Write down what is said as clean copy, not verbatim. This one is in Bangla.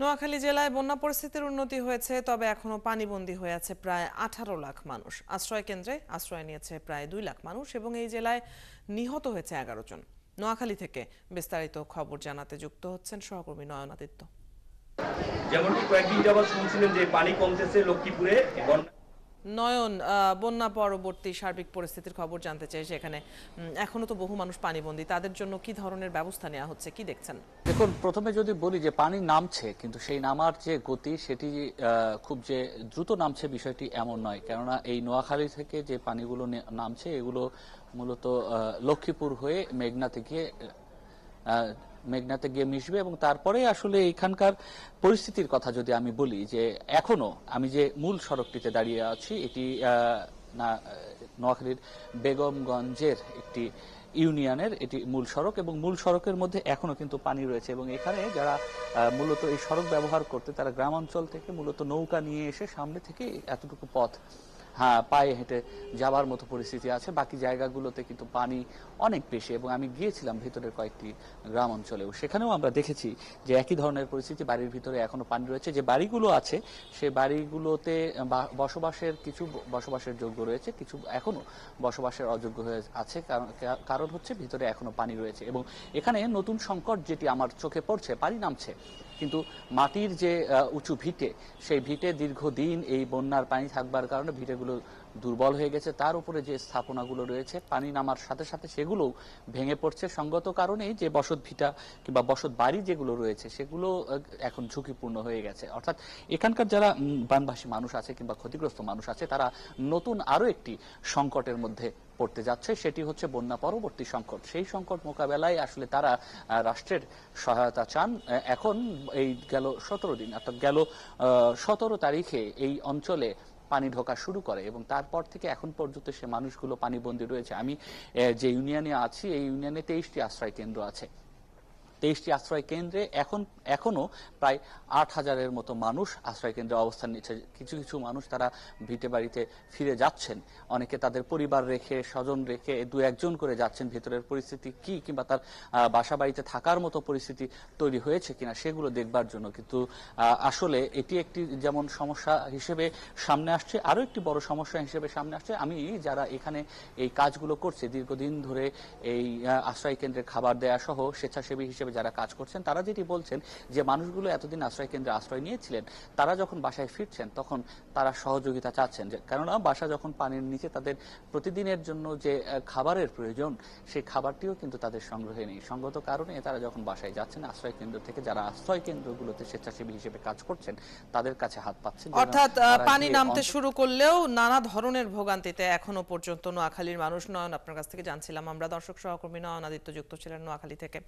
নোয়াখালী জেলায় বন্যা পরিস্থিতির উন্নতি হয়েছে, তবে এখনো পানিবন্দী হয়ে আছে প্রায় 18 লাখ মানুষ। আশ্রয় কেন্দ্রে আশ্রয় নিয়েছে প্রায় 2 লাখ মানুষ এবং এই জেলায় নিহত হয়েছে 11 জন। নোয়াখালী থেকে বিস্তারিত খবর জানাতে যুক্ত হচ্ছেন সহকর্মী নয়নাদিত্য। যেমনটি কয়েকদিন যাবৎ শুনছিলেন যে পানি কমতেছে লক্ষ্মীপুরে। নয়ন, বন্যা পরবর্তী সার্বিক পরিস্থিতির খবর জানতে চাই। সেখানে এখনো তো বহু মানুষ পানিবন্দী, তাদের জন্য কি ধরনের ব্যবস্থা নেওয়া হচ্ছে, কি দেখছেন? দেখুন, প্রথমে যদি বলি যে পানি নামছে, কিন্তু সেই নামার যে গতি সেটি খুব যে দ্রুত নামছে বিষয়টি এমন নয়। কেননা এই নোয়াখালী থেকে যে পানিগুলো নামছে এগুলো মূলত লক্ষ্মীপুর হয়ে মেঘনাতে গিয়ে মিশবে এবং তারপরে আসলে এখানকার পরিস্থিতির কথা যদি আমি বলি যে এখনো আমি যে মূল সড়কটিতে দাঁড়িয়ে আছি এটি নোয়াখালীর বেগমগঞ্জের একটি ইউনিয়নের এটি মূল সড়ক এবং মূল সড়কের মধ্যে এখনো কিন্তু পানি রয়েছে এবং এখানে যারা মূলত এই সড়ক ব্যবহার করতে তারা গ্রামাঞ্চল থেকে মূলত নৌকা নিয়ে এসে সামনে থেকে এতটুকু পথ পায়ে হেঁটে যাবার মতো পরিস্থিতি আছে। বাকি জায়গাগুলোতে কিন্তু পানি অনেক বেশি এবং আমি গিয়েছিলাম ভিতরের কয়েকটি গ্রাম অঞ্চলেও, সেখানেও আমরা দেখেছি যে একই ধরনের পরিস্থিতি। বাড়ির ভিতরে এখনো পানি রয়েছে। যে বাড়িগুলো আছে সেই বাড়িগুলোতে কিছু বসবাসের যোগ্য রয়েছে, কিছু এখনো বসবাসের অযোগ্য হয়ে আছে। কারণ হচ্ছে ভিতরে এখনো পানি রয়েছে এবং এখানে নতুন সংকট যেটি আমার চোখে পড়ছে, পানি নামছে কিন্তু মাটির যে উঁচু ভিটে, সেই ভিটে দীর্ঘদিন এই বন্যার পানি থাকবার কারণে ভিটেগুলো দুর্বল হয়ে গেছে। তার উপরে যে স্থাপনাগুলো রয়েছে পানি নামার সাথে সাথে সেগুলোও ভেঙে পড়ছে। সঙ্গত কারণেই যে বসত ভিটা কিংবা বসত বাড়ি যেগুলো রয়েছে সেগুলো এখন ঝুঁকিপূর্ণ হয়ে গেছে। অর্থাৎ এখানকার যারা বানভাসী মানুষ আছে কিংবা ক্ষতিগ্রস্ত মানুষ আছে তারা নতুন আরো একটি সংকটের মধ্যে পড়তে যাচ্ছে, সেটি হচ্ছে বন্যা পরবর্তী সংকট। সেই সংকট মোকাবেলায় আসলে তারা রাষ্ট্রের সহায়তা চান। এখন এই গেল 17 দিন, অর্থাৎ গেল 17 তারিখে এই অঞ্চলে পানি ঢোকা শুরু করে এবং তারপর থেকে এখন পর্যন্ত সে মানুষগুলো পানিবন্দী রয়েছে। আমি যে ইউনিয়নে আছি এই ইউনিয়নে 23টি আশ্রয় কেন্দ্র আছে। 23টি আশ্রয় কেন্দ্রে এখনো প্রায় 8,000-এর মতো মানুষ আশ্রয় কেন্দ্রে অবস্থান নিচ্ছে। কিছু কিছু মানুষ তারা ভিটে বাড়িতে ফিরে যাচ্ছেন, অনেকে তাদের পরিবার রেখে স্বজন রেখে 2-1 জন করে যাচ্ছেন। ভেতরের পরিস্থিতি কি কিংবা তার বাসা বাড়িতে থাকার মতো পরিস্থিতি তৈরি হয়েছে কিনা সেগুলো দেখবার জন্য। কিন্তু আসলে এটি একটি যেমন সমস্যা হিসেবে সামনে আসছে, আরো একটি বড় সমস্যা হিসেবে সামনে আসছে। আমি যারা এখানে এই কাজগুলো করছে দীর্ঘদিন ধরে এই আশ্রয় কেন্দ্রে খাবার দেয়া সহ স্বেচ্ছাসেবী হিসেবে যারা কাজ করছেন তারা যেটি বলছেন যে মানুষগুলো এতদিন আশ্রয় কেন্দ্রে আশ্রয় নিয়েছিলেন, তারা যখন বাসায় ফিরছেন তখন তারা সহযোগিতা চাচ্ছেন। কেননা বাসা যখন পানির নিচে, তাদের প্রতিদিনের জন্য যে খাবারের প্রয়োজন সেই খাবারটিও কিন্তু তাদের সংগ্রহে নেই। সঙ্গত কারণে তারা যখন বাসায় যাচ্ছেন আশ্রয় কেন্দ্র থেকে যারা আশ্রয় কেন্দ্রগুলোতে স্বেচ্ছাসেবী হিসেবে কাজ করছেন তাদের কাছে হাত পাচ্ছেন। অর্থাৎ পানি নামতে শুরু করলেও নানা ধরনের ভোগান্তিতে এখনো পর্যন্ত নোয়াখালীর মানুষ। নয়ন, আপনার কাছ থেকে জানছিলাম আমরা। দর্শক সহকর্মী নয়নাদিত্য যুক্ত ছিলেন নোয়াখালী থেকে।